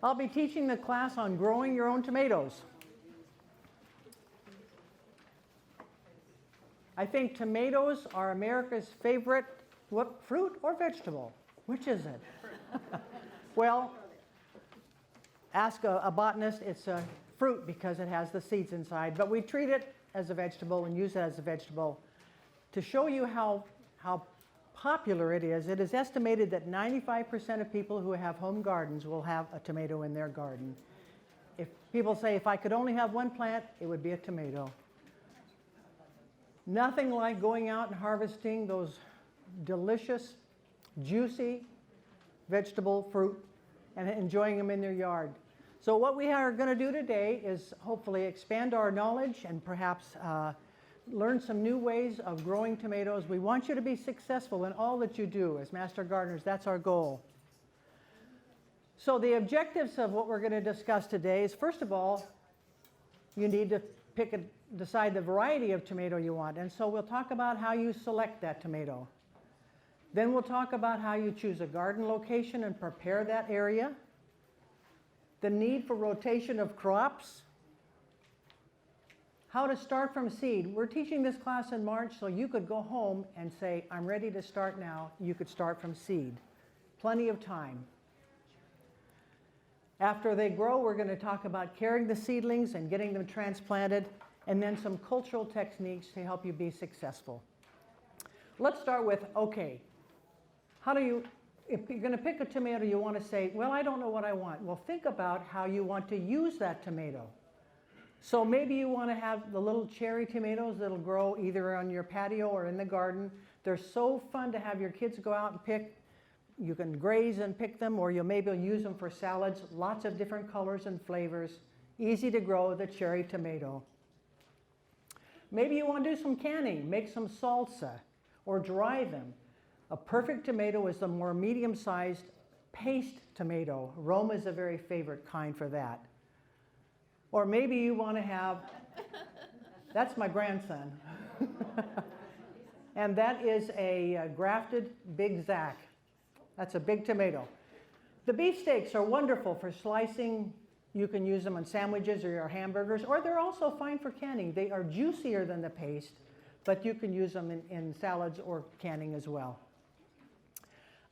I'll be teaching the class on growing your own tomatoes. I think tomatoes are America's favorite fruit or vegetable. Which is it? Well, ask a botanist. It's a fruit because it has the seeds inside, but we treat it as a vegetable and use it as a vegetable. To show you how popular it is estimated that 95% of people who have home gardens will have a tomato in their garden. If people say, if I could only have one plant, it would be a tomato. Nothing like going out and harvesting those delicious, juicy vegetable fruit and enjoying them in their yard. So what we are going to do today is hopefully expand our knowledge and perhaps learn some new ways of growing tomatoes. We want you to be successful in all that you do as master gardeners. That's our goal. So the objectives of what we're going to discuss today is, first of all, you need to decide the variety of tomato you want. And so we'll talk about how you select that tomato. Then we'll talk about how you choose a garden location and prepare that area. The need for rotation of crops. How to start from seed. We're teaching this class in March, so you could go home and say, I'm ready to start now. You could start from seed. Plenty of time. After they grow, we're going to talk about carrying the seedlings and getting them transplanted, and then some cultural techniques to help you be successful. Let's start with, okay, if you're going to pick a tomato, you want to say, well, I don't know what I want. Well, think about how you want to use that tomato. So maybe you want to have the little cherry tomatoes that'll grow either on your patio or in the garden. They're so fun to have your kids go out and pick. You can graze and pick them, or maybe you'll use them for salads. Lots of different colors and flavors. Easy to grow, the cherry tomato. Maybe you want to do some canning, make some salsa, or dry them. A perfect tomato is the more medium-sized paste tomato. Roma is a very favorite kind for that. Or maybe you want to have, that's my grandson. And that is a grafted Big Zac. That's a big tomato. The beefsteaks are wonderful for slicing. You can use them on sandwiches or your hamburgers, or they're also fine for canning. They are juicier than the paste, but you can use them in salads or canning as well.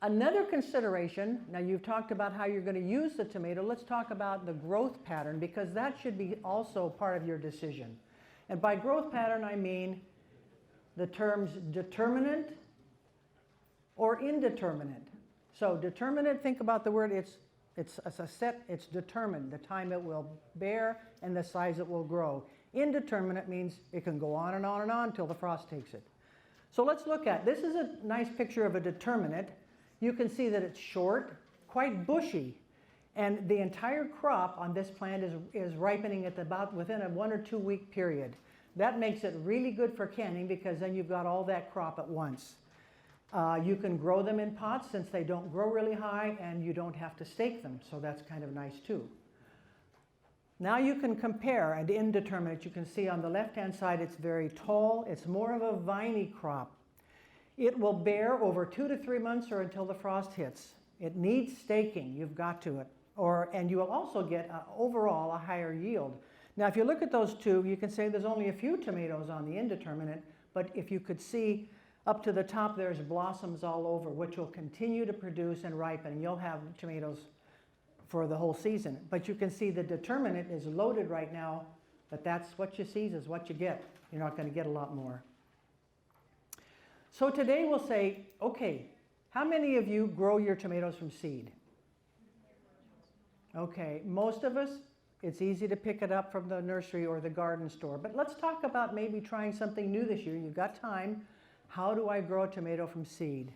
Another consideration, now you've talked about how you're going to use the tomato. Let's talk about the growth pattern, because that should be also part of your decision. And by growth pattern, I mean the terms determinate or indeterminate. So determinate, think about the word, it's determined, the time it will bear and the size it will grow. Indeterminate means it can go on and on and on until the frost takes it. So let's look at, this is a nice picture of a determinate. You can see that it's short, quite bushy, and the entire crop on this plant is ripening at about within a 1 or 2 week period. That makes it really good for canning, because then you've got all that crop at once. You can grow them in pots since they don't grow really high, and you don't have to stake them, so that's kind of nice too. Now you can compare an indeterminate. You can see on the left-hand side it's very tall. It's more of a viney crop. It will bear over 2 to 3 months or until the frost hits. It needs staking. You've got to it. And you will also get overall a higher yield. Now if you look at those two, you can say there's only a few tomatoes on the indeterminate, but if you could see up to the top, there's blossoms all over, which will continue to produce and ripen, and you'll have tomatoes for the whole season. But you can see the determinate is loaded right now, but that's what you see is what you get. You're not going to get a lot more. So today we'll say, okay, how many of you grow your tomatoes from seed? Okay, most of us, it's easy to pick it up from the nursery or the garden store. But let's talk about maybe trying something new this year. You've got time. How do I grow a tomato from seed?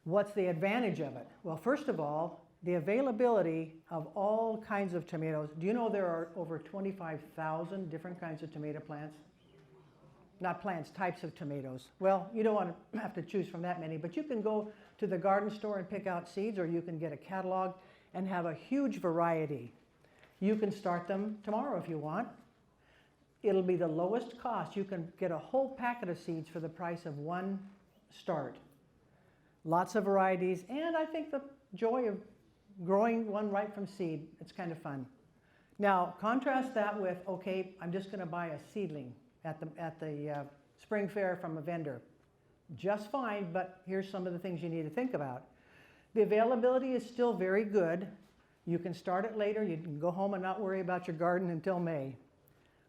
What's the advantage of it? Well, first of all, the availability of all kinds of tomatoes. Do you know there are over 25,000 different kinds of tomato plants? Not plants, types of tomatoes. Well, you don't want to have to choose from that many, but you can go to the garden store and pick out seeds, or you can get a catalog and have a huge variety. You can start them tomorrow if you want. It'll be the lowest cost. You can get a whole packet of seeds for the price of one start. Lots of varieties, and I think the joy of growing one right from seed, it's kind of fun. Now, contrast that with, okay, I'm just going to buy a seedling at the spring fair from a vendor. Just fine, but here's some of the things you need to think about. The availability is still very good. You can start it later. You can go home and not worry about your garden until May.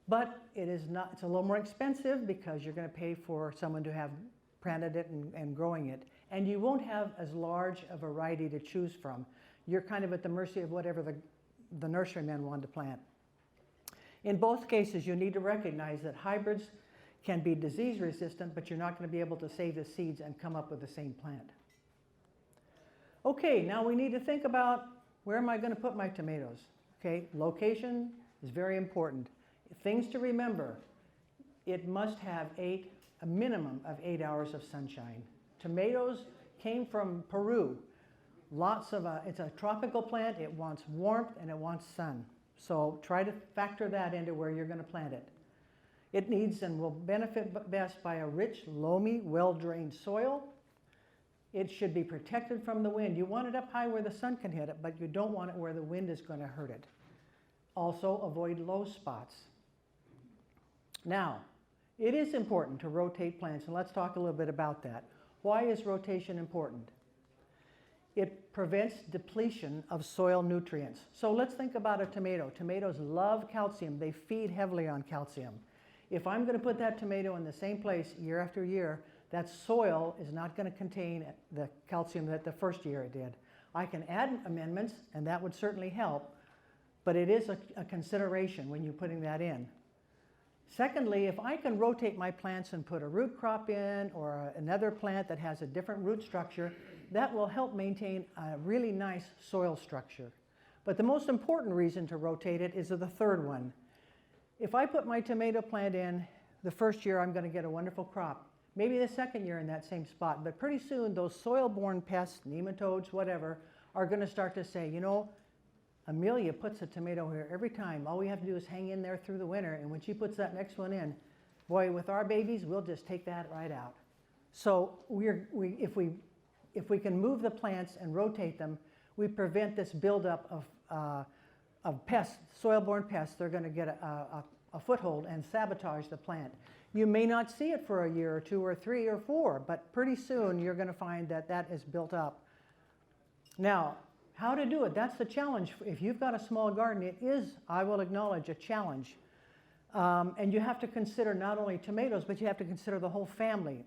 But it's a little more expensive because you're going to pay for someone to have planted it and growing it. And you won't have as large a variety to choose from. You're kind of at the mercy of whatever the nurserymen want to plant. In both cases, you need to recognize that hybrids can be disease resistant, but you're not going to be able to save the seeds and come up with the same plant. Okay, now we need to think about where am I going to put my tomatoes? Okay, location is very important. Things to remember, it must have a minimum of 8 hours of sunshine. Tomatoes came from Peru. It's a tropical plant, it wants warmth and it wants sun. So try to factor that into where you're going to plant it. It needs and will benefit best by a rich, loamy, well-drained soil. It should be protected from the wind. You want it up high where the sun can hit it, but you don't want it where the wind is going to hurt it. Also, avoid low spots. Now, it is important to rotate plants, and let's talk a little bit about that. Why is rotation important? It prevents depletion of soil nutrients. So let's think about a tomato. Tomatoes love calcium. They feed heavily on calcium. If I'm going to put that tomato in the same place year after year, that soil is not going to contain the calcium that the first year it did. I can add amendments, and that would certainly help, but it is a consideration when you're putting that in. Secondly, if I can rotate my plants and put a root crop in or another plant that has a different root structure, that will help maintain a really nice soil structure. But the most important reason to rotate it is the third one. If I put my tomato plant in the first year, I'm going to get a wonderful crop. Maybe the second year in that same spot, but pretty soon those soil-borne pests, nematodes, whatever, are going to start to say, you know, Amelia puts a tomato here every time. All we have to do is hang in there through the winter, and when she puts that next one in, boy, with our babies, we'll just take that right out. So if we can move the plants and rotate them, we prevent this buildup of pests, soil-borne pests. They're going to get a foothold and sabotage the plant. You may not see it for a year or two or three or four, but pretty soon you're going to find that that is built up. Now, how to do it? That's the challenge. If you've got a small garden, it is, I will acknowledge, a challenge. And you have to consider not only tomatoes, but you have to consider the whole family.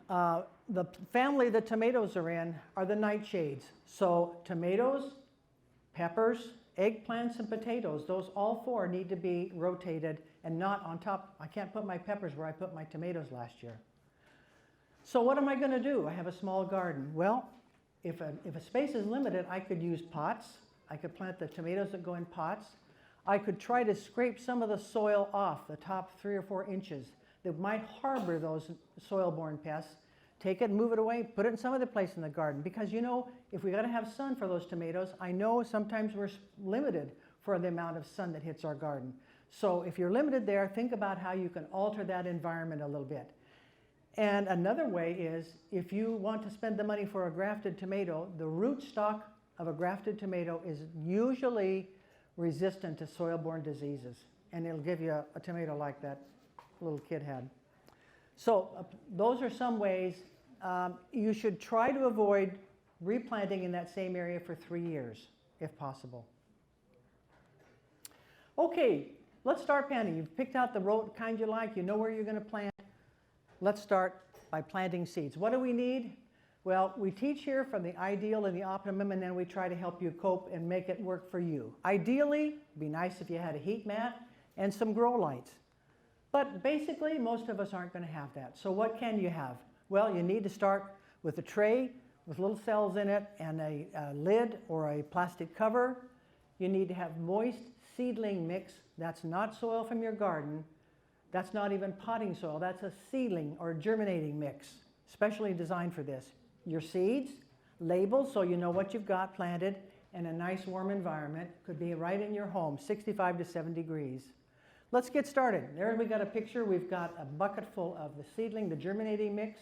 The family the tomatoes are in are the nightshades. So tomatoes, peppers, eggplants, and potatoes, those all four need to be rotated and not on top. I can't put my peppers where I put my tomatoes last year. So what am I going to do? I have a small garden. Well, if a space is limited, I could use pots. I could plant the tomatoes that go in pots. I could try to scrape some of the soil off the top 3 or 4 inches that might harbor those soil-borne pests. Take it, move it away, put it in some other place in the garden. Because you know, if we got to have sun for those tomatoes, I know sometimes we're limited for the amount of sun that hits our garden. So if you're limited there, think about how you can alter that environment a little bit. And another way is, if you want to spend the money for a grafted tomato, the root stock of a grafted tomato is usually resistant to soil-borne diseases. And it'll give you a tomato like that little kid had. So those are some ways. You should try to avoid replanting in that same area for 3 years, if possible. Okay, let's start planting. You've picked out the kind you like. You know where you're going to plant. Let's start by planting seeds. What do we need? Well, we teach here from the ideal and the optimum, and then we try to help you cope and make it work for you. Ideally, it'd be nice if you had a heat mat and some grow lights. But basically, most of us aren't going to have that. So what can you have? Well, you need to start with a tray with little cells in it and a lid or a plastic cover. You need to have moist seedling mix. That's not soil from your garden. That's not even potting soil. That's a seedling or germinating mix, specially designed for this. Your seeds, labels so you know what you've got planted, and a nice warm environment. Could be right in your home, 65 to 70 degrees. Let's get started. There we got a picture. We've got a bucket full of the seedling, the germinating mix,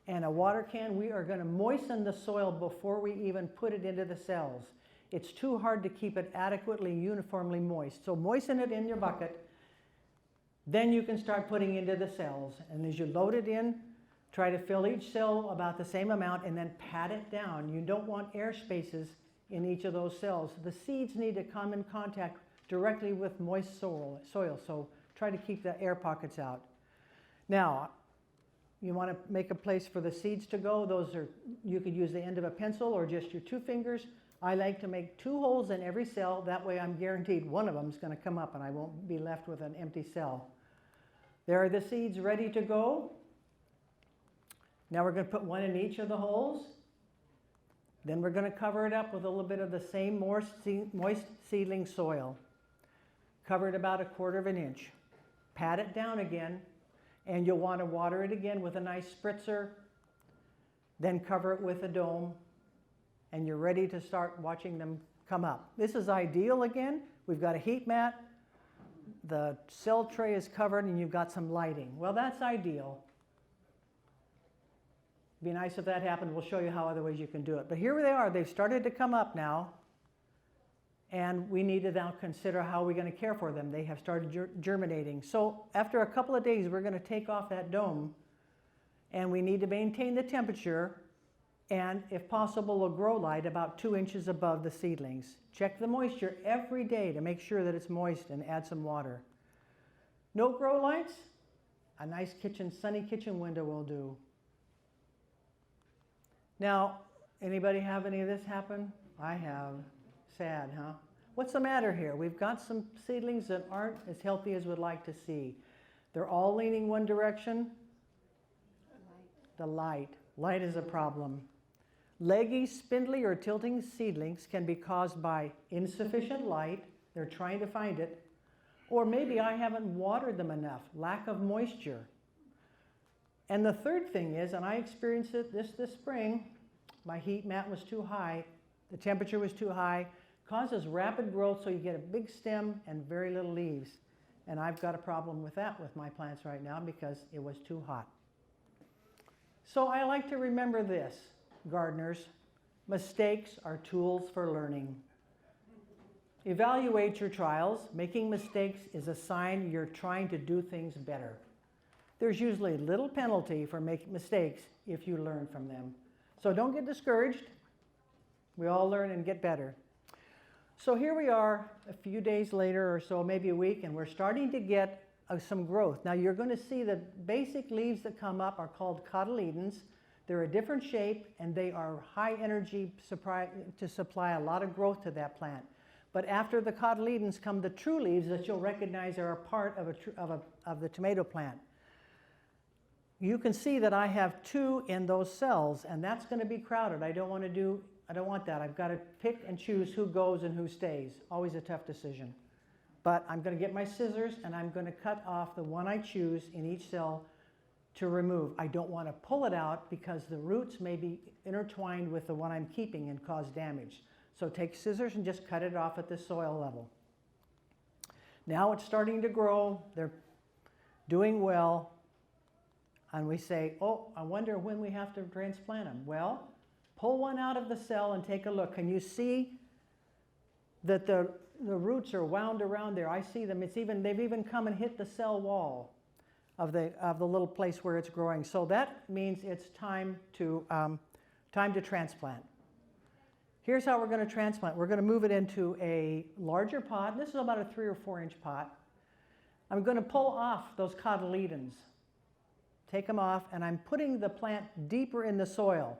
and a water can. We are going to moisten the soil before we even put it into the cells. It's too hard to keep it adequately, uniformly moist. So moisten it in your bucket. Then you can start putting into the cells. And as you load it in, try to fill each cell about the same amount and then pat it down. You don't want air spaces in each of those cells. The seeds need to come in contact directly with moist soil, so try to keep the air pockets out. Now, you want to make a place for the seeds to go. You could use the end of a pencil or just your 2 fingers. I like to make 2 holes in every cell. That way I'm guaranteed one of them is going to come up and I won't be left with an empty cell. There are the seeds ready to go. Now we're going to put 1 in each of the holes. Then we're going to cover it up with a little bit of the same moist seedling soil. Cover it about 1/4 inch. Pat it down again, and you'll want to water it again with a nice spritzer. Then cover it with a dome, and you're ready to start watching them come up. This is ideal again. We've got a heat mat. The cell tray is covered, and you've got some lighting. Well, that's ideal. Be nice if that happened. We'll show you how other ways you can do it. But here they are. They've started to come up now. And we need to now consider how we're going to care for them. They have started germinating. So after a couple of days, we're going to take off that dome. And we need to maintain the temperature. And if possible, a grow light about 2 inches above the seedlings. Check the moisture every day to make sure that it's moist and add some water. No grow lights? A nice sunny kitchen window will do. Now, anybody have any of this happen? I have. Sad, huh? What's the matter here? We've got some seedlings that aren't as healthy as we'd like to see. They're all leaning one direction. The light. Light is a problem. Leggy, spindly, or tilting seedlings can be caused by insufficient light. They're trying to find it. Or maybe I haven't watered them enough. Lack of moisture. And the third thing is, and I experienced it this spring, my heat mat was too high, the temperature was too high, causes rapid growth, so you get a big stem and very little leaves. And I've got a problem with that with my plants right now because it was too hot. So I like to remember this, gardeners, mistakes are tools for learning. Evaluate your trials. Making mistakes is a sign you're trying to do things better. There's usually little penalty for making mistakes if you learn from them. So don't get discouraged. We all learn and get better. So here we are a few days later or so, maybe a week, and we're starting to get some growth. Now you're going to see the basic leaves that come up are called cotyledons. They're a different shape and they are high energy to supply a lot of growth to that plant. But after the cotyledons come the true leaves that you'll recognize are a part of the tomato plant. You can see that I have 2 in those cells, and that's going to be crowded. I don't want that. I've got to pick and choose who goes and who stays. Always a tough decision. But I'm going to get my scissors, and I'm going to cut off the one I choose in each cell to remove. I don't want to pull it out because the roots may be intertwined with the one I'm keeping and cause damage. So take scissors and just cut it off at the soil level. Now it's starting to grow. They're doing well. And we say, oh, I wonder when we have to transplant them. Well, pull one out of the cell and take a look. Can you see that the roots are wound around there? I see them. They've even come and hit the cell wall of the little place where it's growing. So that means it's time to transplant. Here's how we're going to transplant. We're going to move it into a larger pot. This is about a 3 or 4 inch pot. I'm going to pull off those cotyledons. Take them off, and I'm putting the plant deeper in the soil.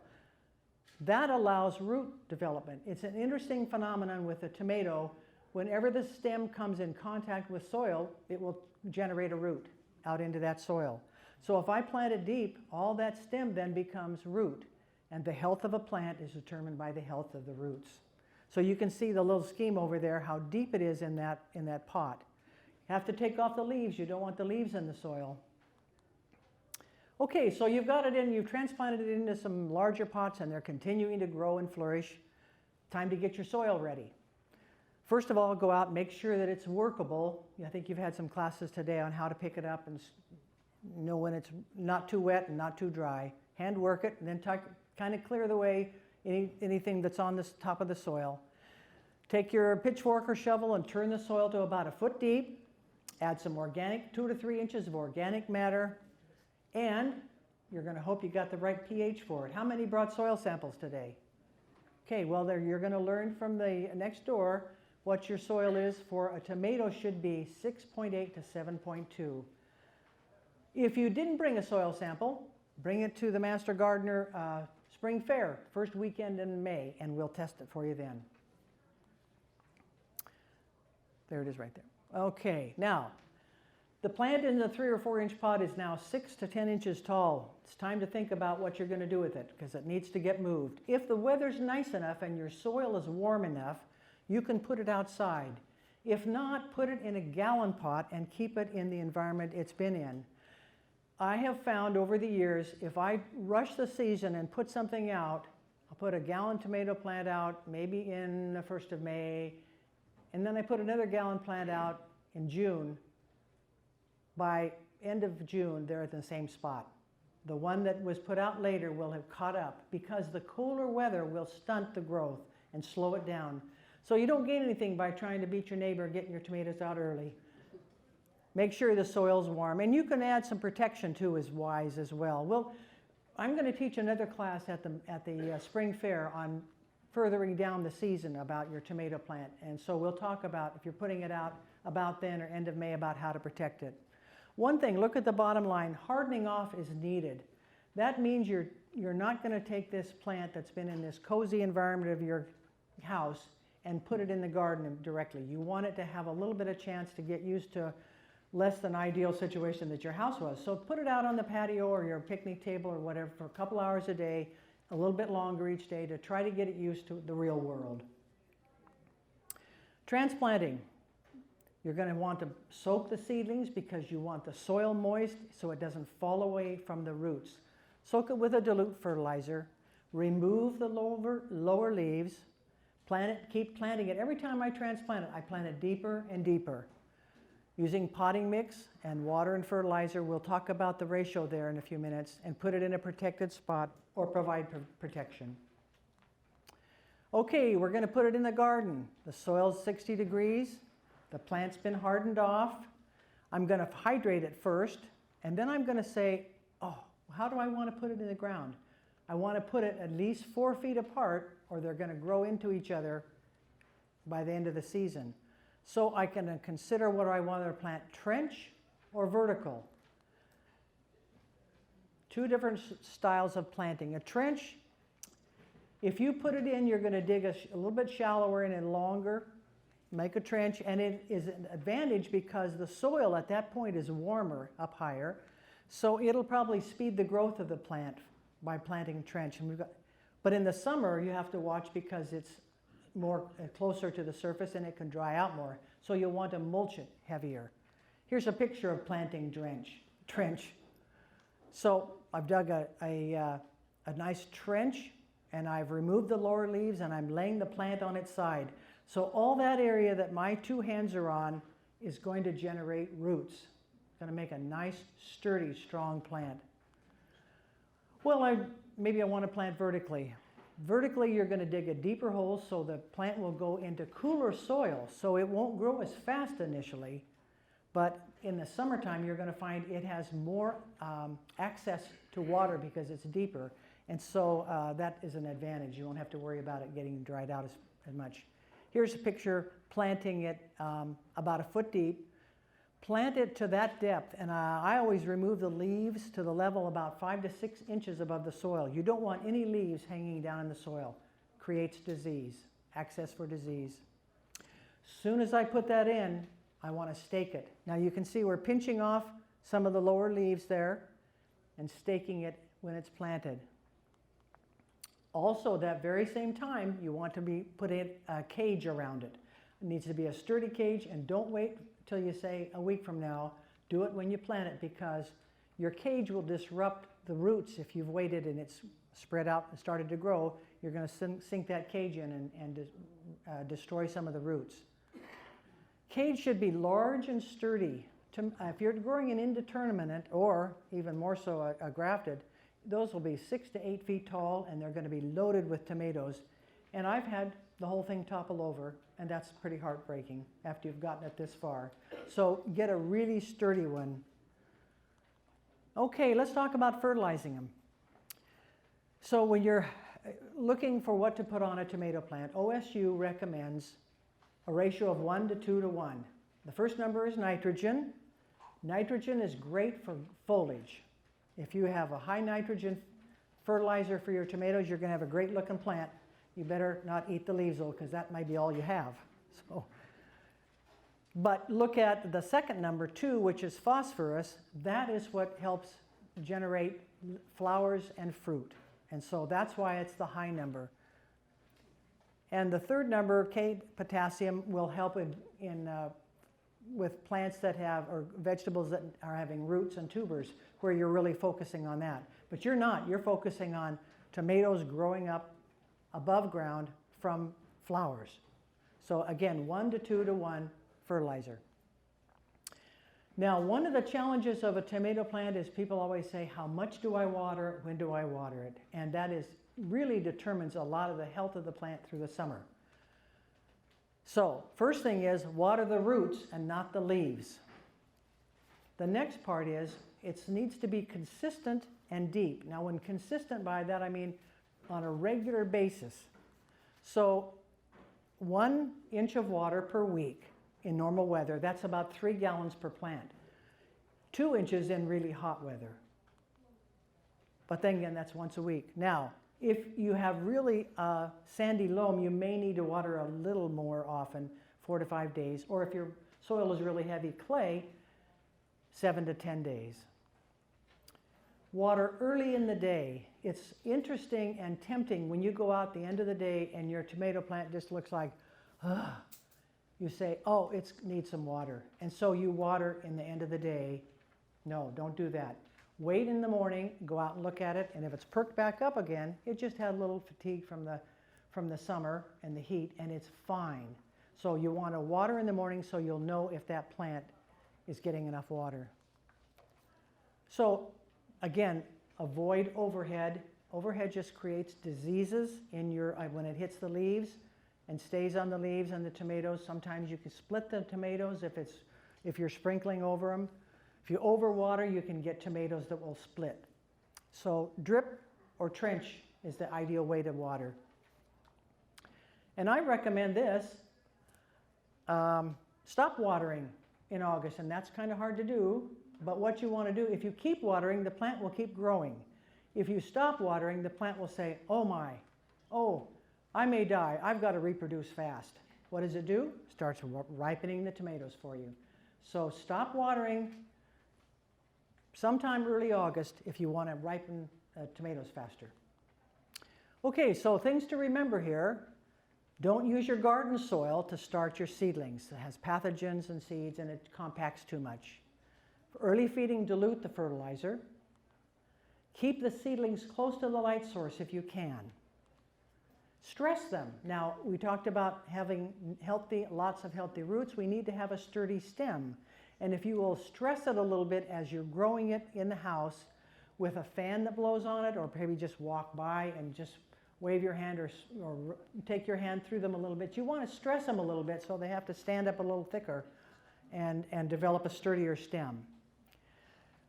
That allows root development. It's an interesting phenomenon with a tomato. Whenever the stem comes in contact with soil, it will generate a root out into that soil. So if I plant it deep, all that stem then becomes root. And the health of a plant is determined by the health of the roots. So you can see the little scheme over there, how deep it is in that pot. You have to take off the leaves. You don't want the leaves in the soil. Okay, so you've got it in, you've transplanted it into some larger pots and they're continuing to grow and flourish. Time to get your soil ready. First of all, go out and make sure that it's workable. I think you've had some classes today on how to pick it up and know when it's not too wet and not too dry. Hand work it and then kind of clear the way anything that's on the top of the soil. Take your pitchfork or shovel and turn the soil to about 1 foot deep. Add some organic, 2 to 3 inches of organic matter. And you're going to hope you got the right pH for it. How many brought soil samples today? Okay, well, you're going to learn from the next door what your soil is for a tomato should be 6.8 to 7.2. If you didn't bring a soil sample, bring it to the Master Gardener Spring Fair, first weekend in May, and we'll test it for you then. There it is right there. Okay, now, the plant in the 3 or 4 inch pot is now 6 to 10 inches tall. It's time to think about what you're going to do with it because it needs to get moved. If the weather's nice enough and your soil is warm enough, you can put it outside. If not, put it in a gallon pot and keep it in the environment it's been in. I have found over the years, if I rush the season and put something out, I'll put a gallon tomato plant out maybe in the 1st of May, and then I put another gallon plant out in June. By end of June, they're at the same spot. The one that was put out later will have caught up because the cooler weather will stunt the growth and slow it down. So you don't gain anything by trying to beat your neighbor getting your tomatoes out early. Make sure the soil's warm. And you can add some protection too is wise as well. I'm going to teach another class at the Spring Fair on furthering down the season about your tomato plant. And so we'll talk about, if you're putting it out about then or end of May, about how to protect it. One thing, look at the bottom line, hardening off is needed. That means you're not going to take this plant that's been in this cozy environment of your house and put it in the garden directly. You want it to have a little bit of chance to get used to less than ideal situation that your house was. So put it out on the patio or your picnic table or whatever for a couple hours a day, a little bit longer each day to try to get it used to the real world. Transplanting. You're going to want to soak the seedlings because you want the soil moist so it doesn't fall away from the roots. Soak it with a dilute fertilizer. Remove the lower leaves. Plant it, keep planting it. Every time I transplant it, I plant it deeper and deeper. Using potting mix and water and fertilizer, we'll talk about the ratio there in a few minutes, and put it in a protected spot or provide protection. Okay, we're going to put it in the garden. The soil's 60 degrees. The plant's been hardened off. I'm going to hydrate it first, and then I'm going to say, oh, how do I want to put it in the ground? I want to put it at least 4 feet apart, or they're going to grow into each other by the end of the season. So I can consider whether I want to plant trench or vertical. 2 different styles of planting. A trench, if you put it in, you're going to dig a little bit shallower and longer. Make a trench, and it is an advantage because the soil at that point is warmer up higher, so it'll probably speed the growth of the plant by planting a trench. But in the summer, you have to watch because it's more closer to the surface and it can dry out more, so you'll want to mulch it heavier. Here's a picture of planting trench. So I've dug a nice trench, and I've removed the lower leaves, and I'm laying the plant on its side. So all that area that my 2 hands are on is going to generate roots. It's going to make a nice, sturdy, strong plant. Well, maybe I want to plant vertically. Vertically, you're going to dig a deeper hole so the plant will go into cooler soil, so it won't grow as fast initially. But in the summertime, you're going to find it has more access to water because it's deeper. And so that is an advantage. You won't have to worry about it getting dried out as much. Here's a picture planting it about 1 foot deep. Plant it to that depth, and I always remove the leaves to the level about 5 to 6 inches above the soil. You don't want any leaves hanging down in the soil. Creates disease, access for disease. Soon as I put that in, I want to stake it. Now you can see we're pinching off some of the lower leaves there and staking it when it's planted. Also, that very same time, you want to put a cage around it. It needs to be a sturdy cage, and don't wait till you say a week from now. Do it when you plant it because your cage will disrupt the roots. If you've waited and it's spread out and started to grow, you're going to sink that cage in and destroy some of the roots. Cage should be large and sturdy. If you're growing an indeterminate, or even more so a grafted, those will be 6 to 8 feet tall, and they're going to be loaded with tomatoes. And I've had the whole thing topple over, and that's pretty heartbreaking after you've gotten it this far. So get a really sturdy one. Okay, let's talk about fertilizing them. So when you're looking for what to put on a tomato plant, OSU recommends a ratio of 1 to 2 to 1. The first number is nitrogen. Nitrogen is great for foliage. If you have a high nitrogen fertilizer for your tomatoes, you're going to have a great looking plant. You better not eat the leaves though, because that might be all you have. But look at the second number, 2, which is phosphorus. That is what helps generate flowers and fruit. And so that's why it's the high number. And the third number, K, potassium, will help with plants that have, or vegetables that are having roots and tubers, where you're really focusing on that. But you're not. You're focusing on tomatoes growing up above ground from flowers. So again, 1 to 2 to 1 fertilizer. Now, one of the challenges of a tomato plant is people always say, how much do I water it? When do I water it? And that really determines a lot of the health of the plant through the summer. So, first thing is water the roots and not the leaves. The next part is it needs to be consistent and deep. Now, when consistent, by that I mean on a regular basis. So 1 inch of water per week in normal weather, that's about 3 gallons per plant. 2 inches in really hot weather. But then again, that's once a week. Now, if you have really sandy loam, you may need to water a little more often, 4 to 5 days. Or if your soil is really heavy clay, 7 to 10 days. Water early in the day. It's interesting and tempting when you go out the end of the day and your tomato plant just looks like, you say, oh, it needs some water. And so you water in the end of the day. No, don't do that. Wait in the morning, go out and look at it, and if it's perked back up again, it just had a little fatigue from the summer and the heat, and it's fine. So you want to water in the morning so you'll know if that plant is getting enough water. So again, avoid overhead. Overhead just creates diseases in when it hits the leaves and stays on the leaves and the tomatoes. Sometimes you can split the tomatoes if you're sprinkling over them. If you overwater, you can get tomatoes that will split. So drip or trench is the ideal way to water. And I recommend this. Stop watering in August, and that's kind of hard to do. But what you want to do, if you keep watering, the plant will keep growing. If you stop watering, the plant will say, oh my, oh, I may die. I've got to reproduce fast. What does it do? Starts ripening the tomatoes for you. So stop watering sometime early August if you want to ripen tomatoes faster. Okay, so things to remember here. Don't use your garden soil to start your seedlings. It has pathogens and seeds and it compacts too much. For early feeding, dilute the fertilizer. Keep the seedlings close to the light source if you can. Stress them. Now, we talked about having lots of healthy roots. We need to have a sturdy stem. And if you will stress it a little bit as you're growing it in the house with a fan that blows on it, or maybe just walk by and just wave your hand or take your hand through them a little bit. You want to stress them a little bit so they have to stand up a little thicker and develop a sturdier stem.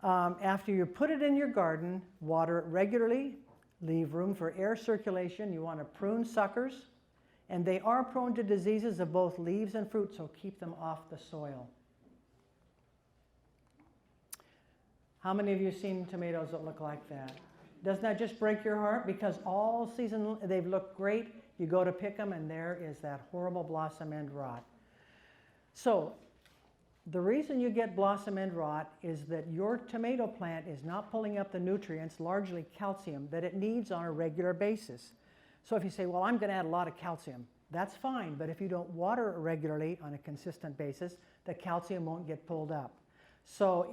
After you put it in your garden, water it regularly. Leave room for air circulation. You want to prune suckers. And they are prone to diseases of both leaves and fruit, so keep them off the soil. How many of you have seen tomatoes that look like that? Doesn't that just break your heart? Because all season they've looked great. You go to pick them and there is that horrible blossom end rot. So the reason you get blossom end rot is that your tomato plant is not pulling up the nutrients, largely calcium, that it needs on a regular basis. So if you say, well, I'm going to add a lot of calcium, that's fine. But if you don't water it regularly on a consistent basis, the calcium won't get pulled up. So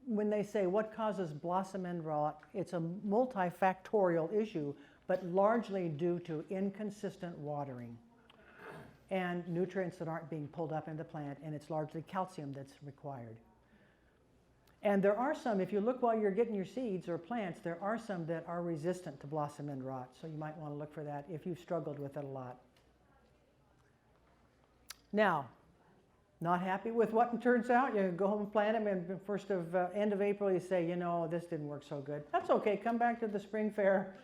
when they say what causes blossom end rot, it's a multifactorial issue, but largely due to inconsistent watering and nutrients that aren't being pulled up in the plant, and it's largely calcium that's required. And there are some, if you look while you're getting your seeds or plants, there are some that are resistant to blossom end rot, so you might want to look for that if you've struggled with it a lot. Now, not happy with what it turns out, you go home and plant them, and end of April you say, you know, this didn't work so good. That's okay, come back to the spring fair,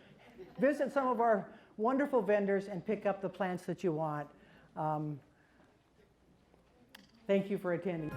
visit some of our wonderful vendors and pick up the plants that you want. Thank you for attending.